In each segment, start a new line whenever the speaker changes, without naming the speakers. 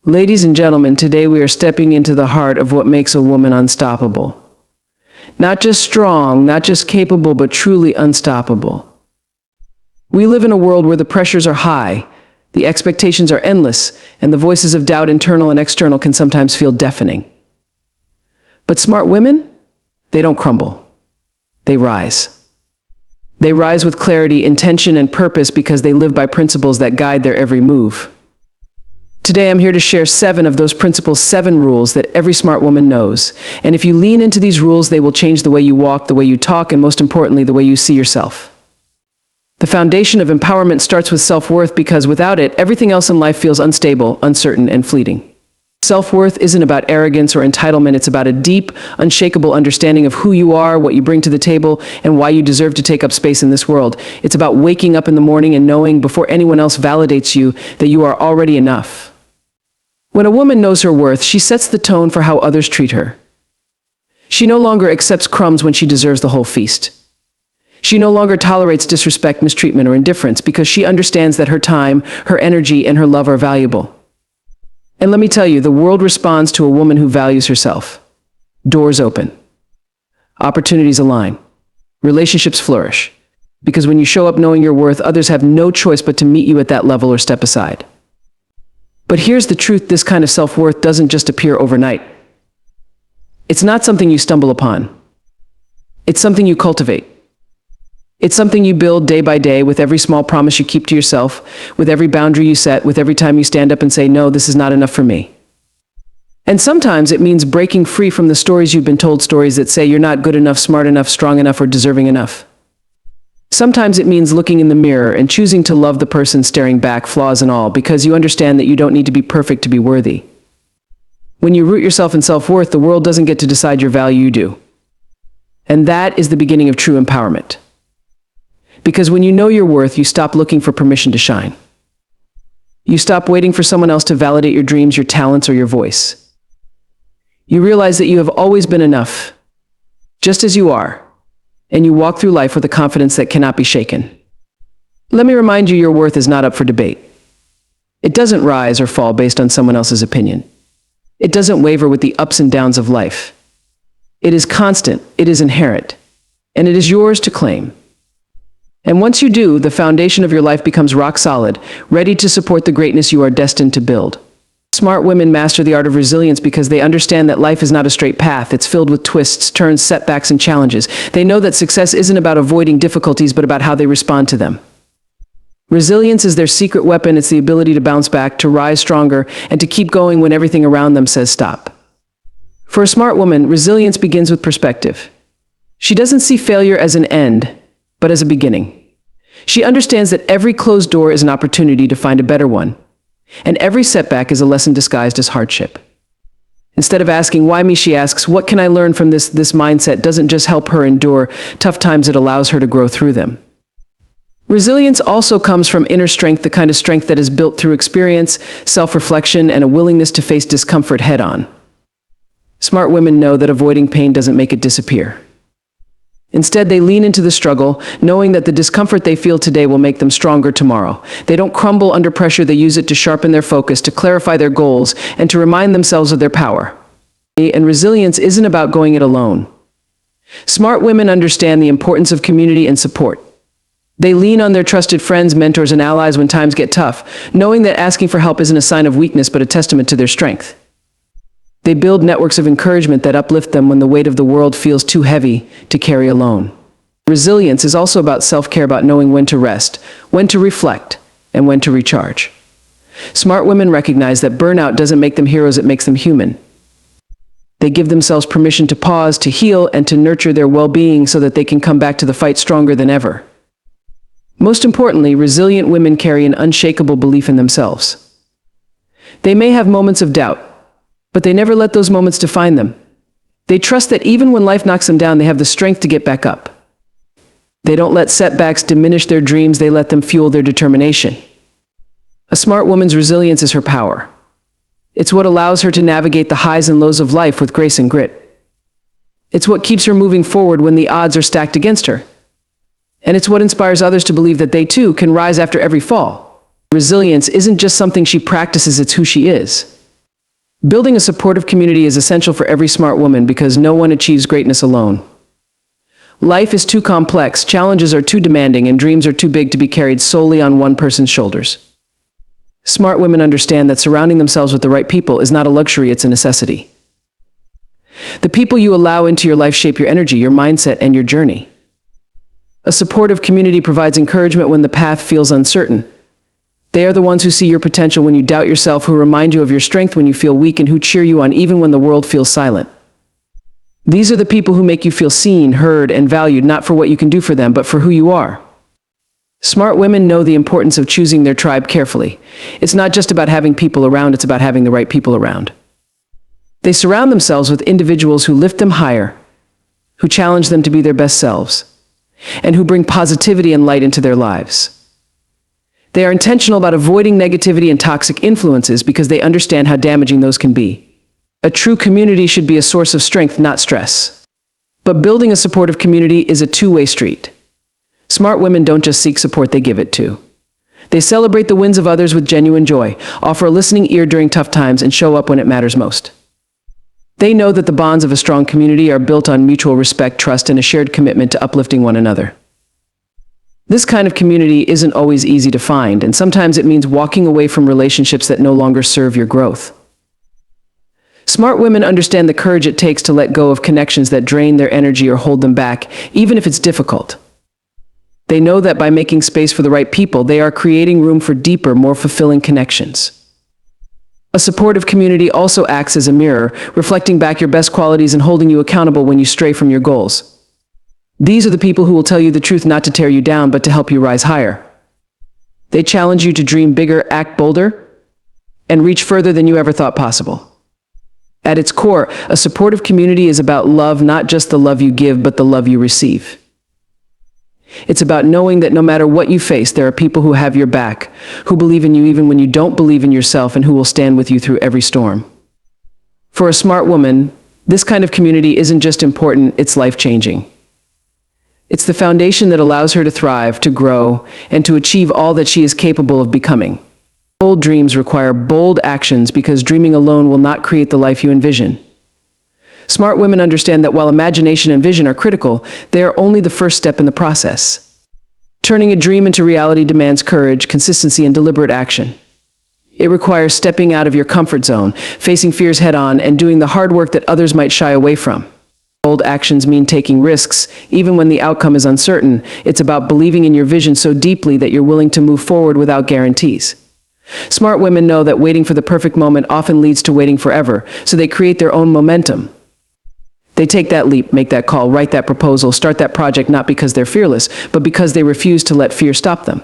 Ladies and gentlemen, today we are stepping into the heart of what makes a woman unstoppable. Not just strong, not just capable, but truly unstoppable. We live in a world where the pressures are high, the expectations are endless, and the voices of doubt, internal and external, can sometimes feel deafening. But smart women, they don't crumble. They rise. They rise with clarity, intention, and purpose because they live by principles that guide their every move. Today, I'm here to share 7 of those principles, 7 rules that every smart woman knows. And if you lean into these rules, they will change the way you walk, the way you talk, and most importantly, the way you see yourself. The foundation of empowerment starts with self-worth because without it, everything else in life feels unstable, uncertain, and fleeting. Self-worth isn't about arrogance or entitlement. It's about a deep, unshakable understanding of who you are, what you bring to the table, and why you deserve to take up space in this world. It's about waking up in the morning and knowing before anyone else validates you that you are already enough. When a woman knows her worth, she sets the tone for how others treat her. She no longer accepts crumbs when she deserves the whole feast. She no longer tolerates disrespect, mistreatment, or indifference because she understands that her time, her energy, and her love are valuable. And let me tell you, the world responds to a woman who values herself. Doors open. Opportunities align. Relationships flourish. Because when you show up knowing your worth, others have no choice but to meet you at that level or step aside. But here's the truth, this kind of self-worth doesn't just appear overnight. It's not something you stumble upon. It's something you cultivate. It's something you build day by day with every small promise you keep to yourself, with every boundary you set, with every time you stand up and say, no, this is not enough for me. And sometimes it means breaking free from the stories you've been told, stories that say you're not good enough, smart enough, strong enough, or deserving enough. Sometimes it means looking in the mirror and choosing to love the person staring back, flaws and all, because you understand that you don't need to be perfect to be worthy. When you root yourself in self-worth, the world doesn't get to decide your value, you do. And that is the beginning of true empowerment. Because when you know your worth, you stop looking for permission to shine. You stop waiting for someone else to validate your dreams, your talents, or your voice. You realize that you have always been enough, just as you are. And you walk through life with a confidence that cannot be shaken. Let me remind you, your worth is not up for debate. It doesn't rise or fall based on someone else's opinion. It doesn't waver with the ups and downs of life. It is constant, it is inherent, and it is yours to claim. And once you do, the foundation of your life becomes rock solid, ready to support the greatness you are destined to build. Smart women master the art of resilience because they understand that life is not a straight path. It's filled with twists, turns, setbacks, and challenges. They know that success isn't about avoiding difficulties, but about how they respond to them. Resilience is their secret weapon. It's the ability to bounce back, to rise stronger, and to keep going when everything around them says stop. For a smart woman, resilience begins with perspective. She doesn't see failure as an end, but as a beginning. She understands that every closed door is an opportunity to find a better one. And every setback is a lesson disguised as hardship. Instead of asking, why me, she asks, what can I learn from this? This mindset doesn't just help her endure tough times, it allows her to grow through them. Resilience also comes from inner strength, the kind of strength that is built through experience, self-reflection, and a willingness to face discomfort head-on. Smart women know that avoiding pain doesn't make it disappear. Instead, they lean into the struggle, knowing that the discomfort they feel today will make them stronger tomorrow. They don't crumble under pressure. They use it to sharpen their focus, to clarify their goals, and to remind themselves of their power. And resilience isn't about going it alone. Smart women understand the importance of community and support. They lean on their trusted friends, mentors, and allies when times get tough, knowing that asking for help isn't a sign of weakness, but a testament to their strength. They build networks of encouragement that uplift them when the weight of the world feels too heavy to carry alone. Resilience is also about self-care, about knowing when to rest, when to reflect, and when to recharge. Smart women recognize that burnout doesn't make them heroes, it makes them human. They give themselves permission to pause, to heal, and to nurture their well-being so that they can come back to the fight stronger than ever. Most importantly, resilient women carry an unshakable belief in themselves. They may have moments of doubt, but they never let those moments define them. They trust that even when life knocks them down, they have the strength to get back up. They don't let setbacks diminish their dreams, they let them fuel their determination. A smart woman's resilience is her power. It's what allows her to navigate the highs and lows of life with grace and grit. It's what keeps her moving forward when the odds are stacked against her. And it's what inspires others to believe that they too can rise after every fall. Resilience isn't just something she practices, it's who she is. Building a supportive community is essential for every smart woman because no one achieves greatness alone. Life is too complex, challenges are too demanding, and dreams are too big to be carried solely on one person's shoulders. Smart women understand that surrounding themselves with the right people is not a luxury, it's a necessity. The people you allow into your life shape your energy, your mindset, and your journey. A supportive community provides encouragement when the path feels uncertain. They are the ones who see your potential when you doubt yourself, who remind you of your strength when you feel weak, and who cheer you on even when the world feels silent. These are the people who make you feel seen, heard, and valued, not for what you can do for them, but for who you are. Smart women know the importance of choosing their tribe carefully. It's not just about having people around, it's about having the right people around. They surround themselves with individuals who lift them higher, who challenge them to be their best selves, and who bring positivity and light into their lives. They are intentional about avoiding negativity and toxic influences because they understand how damaging those can be. A true community should be a source of strength, not stress. But building a supportive community is a two-way street. Smart women don't just seek support, they give it too. They celebrate the wins of others with genuine joy, offer a listening ear during tough times, and show up when it matters most. They know that the bonds of a strong community are built on mutual respect, trust, and a shared commitment to uplifting one another. This kind of community isn't always easy to find, and sometimes it means walking away from relationships that no longer serve your growth. Smart women understand the courage it takes to let go of connections that drain their energy or hold them back, even if it's difficult. They know that by making space for the right people, they are creating room for deeper, more fulfilling connections. A supportive community also acts as a mirror, reflecting back your best qualities and holding you accountable when you stray from your goals. These are the people who will tell you the truth, not to tear you down, but to help you rise higher. They challenge you to dream bigger, act bolder, and reach further than you ever thought possible. At its core, a supportive community is about love, not just the love you give, but the love you receive. It's about knowing that no matter what you face, there are people who have your back, who believe in you even when you don't believe in yourself, and who will stand with you through every storm. For a smart woman, this kind of community isn't just important, it's life-changing. It's the foundation that allows her to thrive, to grow, and to achieve all that she is capable of becoming. Bold dreams require bold actions because dreaming alone will not create the life you envision. Smart women understand that while imagination and vision are critical, they are only the first step in the process. Turning a dream into reality demands courage, consistency, and deliberate action. It requires stepping out of your comfort zone, facing fears head-on, and doing the hard work that others might shy away from. Bold actions mean taking risks, even when the outcome is uncertain. It's about believing in your vision so deeply that you're willing to move forward without guarantees. Smart women know that waiting for the perfect moment often leads to waiting forever, so they create their own momentum. They take that leap, make that call, write that proposal, start that project, not because they're fearless, but because they refuse to let fear stop them.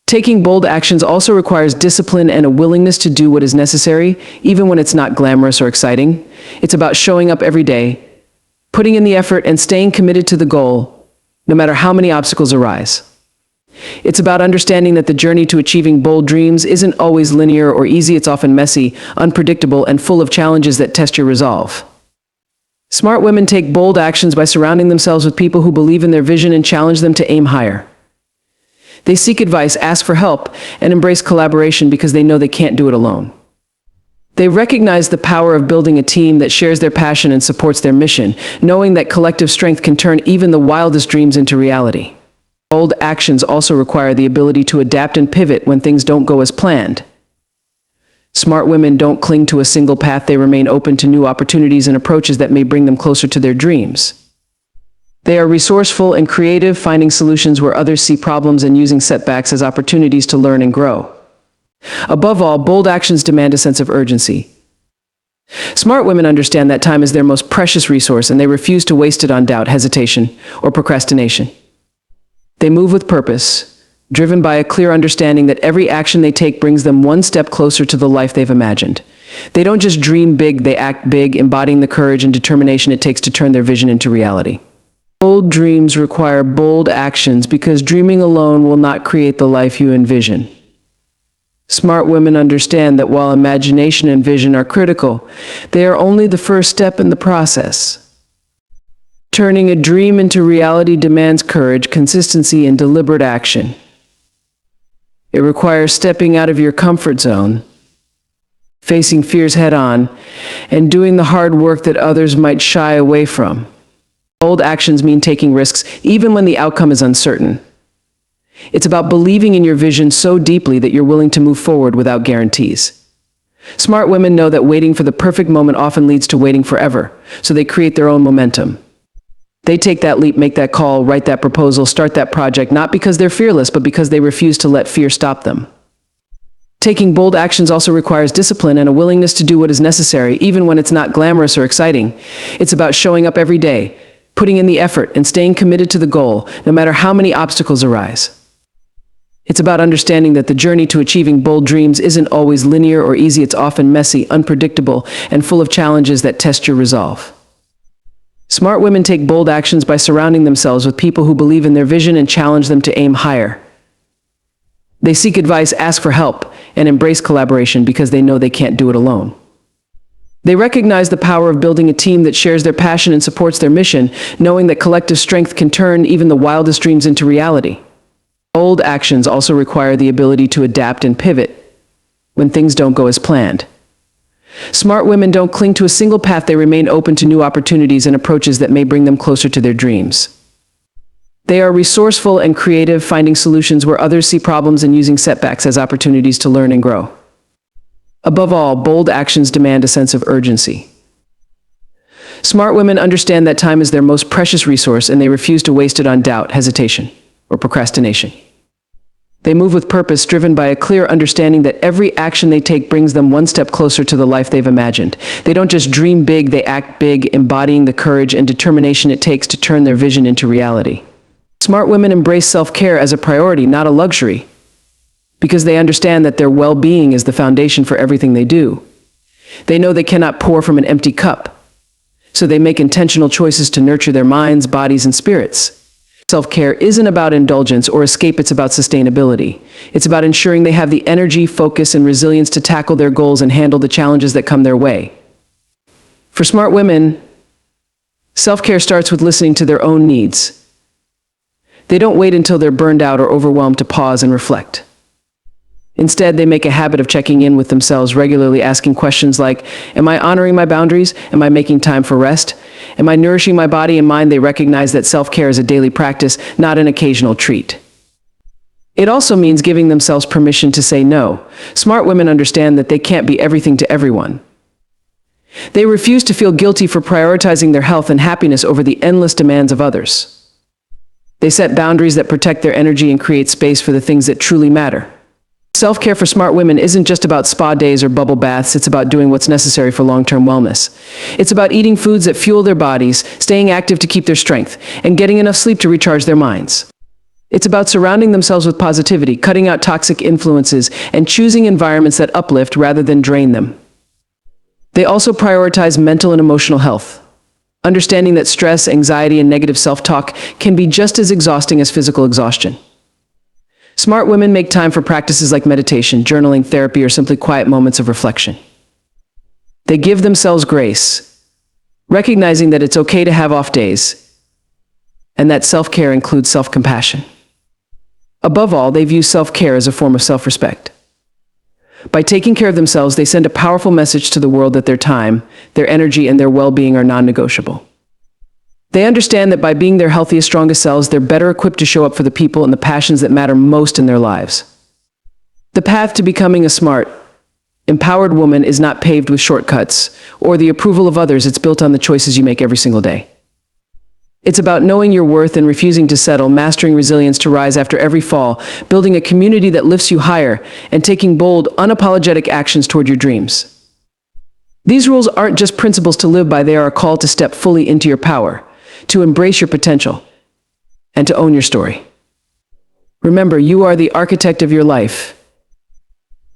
Taking bold actions also requires discipline and a willingness to do what is necessary, even when it's not glamorous or exciting. It's about showing up every day, putting in the effort, and staying committed to the goal, no matter how many obstacles arise. It's about understanding that the journey to achieving bold dreams isn't always linear or easy. It's often messy, unpredictable, and full of challenges that test your resolve. Smart women take bold actions by surrounding themselves with people who believe in their vision and challenge them to aim higher. They seek advice, ask for help, and embrace collaboration because they know they can't do it alone. They recognize the power of building a team that shares their passion and supports their mission, knowing that collective strength can turn even the wildest dreams into reality. Bold actions also require the ability to adapt and pivot when things don't go as planned. Smart women don't cling to a single path, they remain open to new opportunities and approaches that may bring them closer to their dreams. They are resourceful and creative, finding solutions where others see problems and using setbacks as opportunities to learn and grow. Above all, bold actions demand a sense of urgency. Smart women understand that time is their most precious resource, and they refuse to waste it on doubt, hesitation, or procrastination. They move with purpose, driven by a clear understanding that every action they take brings them one step closer to the life they've imagined. They don't just dream big, they act big, embodying the courage and determination it takes to turn their vision into reality. Bold dreams require bold actions because dreaming alone will not create the life you envision. Smart women understand that while imagination and vision are critical, they are only the first step in the process. Turning a dream into reality demands courage, consistency, and deliberate action. It requires stepping out of your comfort zone, facing fears head on, and doing the hard work that others might shy away from. Bold actions mean taking risks, even when the outcome is uncertain. It's about believing in your vision so deeply that you're willing to move forward without guarantees. Smart women know that waiting for the perfect moment often leads to waiting forever, so they create their own momentum. They take that leap, make that call, write that proposal, start that project, not because they're fearless, but because they refuse to let fear stop them. Taking bold actions also requires discipline and a willingness to do what is necessary, even when it's not glamorous or exciting. It's about showing up every day, putting in the effort, and staying committed to the goal, no matter how many obstacles arise. It's about understanding that the journey to achieving bold dreams isn't always linear or easy. It's often messy, unpredictable, and full of challenges that test your resolve. Smart women take bold actions by surrounding themselves with people who believe in their vision and challenge them to aim higher. They seek advice, ask for help, and embrace collaboration because they know they can't do it alone. They recognize the power of building a team that shares their passion and supports their mission, knowing that collective strength can turn even the wildest dreams into reality. Bold actions also require the ability to adapt and pivot when things don't go as planned. Smart women don't cling to a single path. They remain open to new opportunities and approaches that may bring them closer to their dreams. They are resourceful and creative, finding solutions where others see problems and using setbacks as opportunities to learn and grow. Above all, bold actions demand a sense of urgency. Smart women understand that time is their most precious resource, and they refuse to waste it on doubt, hesitation, or procrastination. They move with purpose, driven by a clear understanding that every action they take brings them one step closer to the life they've imagined. They don't just dream big, they act big, embodying the courage and determination it takes to turn their vision into reality. Smart women embrace self-care as a priority, not a luxury, because they understand that their well-being is the foundation for everything they do. They know they cannot pour from an empty cup, so they make intentional choices to nurture their minds, bodies, and spirits. Self-care isn't about indulgence or escape, it's about sustainability. It's about ensuring they have the energy, focus, and resilience to tackle their goals and handle the challenges that come their way. For smart women, self-care starts with listening to their own needs. They don't wait until they're burned out or overwhelmed to pause and reflect. Instead, they make a habit of checking in with themselves regularly, asking questions like, am I honoring my boundaries? Am I making time for rest? Am I nourishing my body and mind? They recognize that self-care is a daily practice, not an occasional treat. It also means giving themselves permission to say no. Smart women understand that they can't be everything to everyone. They refuse to feel guilty for prioritizing their health and happiness over the endless demands of others. They set boundaries that protect their energy and create space for the things that truly matter. Self-care for smart women isn't just about spa days or bubble baths. It's about doing what's necessary for long-term wellness. It's about eating foods that fuel their bodies, staying active to keep their strength, and getting enough sleep to recharge their minds. It's about surrounding themselves with positivity, cutting out toxic influences, and choosing environments that uplift rather than drain them. They also prioritize mental and emotional health, understanding that stress, anxiety, and negative self-talk can be just as exhausting as physical exhaustion. Smart women make time for practices like meditation, journaling, therapy, or simply quiet moments of reflection. They give themselves grace, recognizing that it's okay to have off days, and that self-care includes self-compassion. Above all, they view self-care as a form of self-respect. By taking care of themselves, they send a powerful message to the world that their time, their energy, and their well-being are non-negotiable. They understand that by being their healthiest, strongest selves, they're better equipped to show up for the people and the passions that matter most in their lives. The path to becoming a smart, empowered woman is not paved with shortcuts or the approval of others. It's built on the choices you make every single day. It's about knowing your worth and refusing to settle, mastering resilience to rise after every fall, building a community that lifts you higher, and taking bold, unapologetic actions toward your dreams. These rules aren't just principles to live by, they are a call to step fully into your power, to embrace your potential, and to own your story. Remember, you are the architect of your life.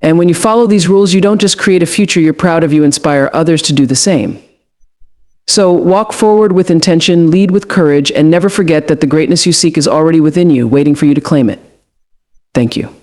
And when you follow these rules, you don't just create a future you're proud of, you inspire others to do the same. So walk forward with intention, lead with courage, and never forget that the greatness you seek is already within you, waiting for you to claim it. Thank you.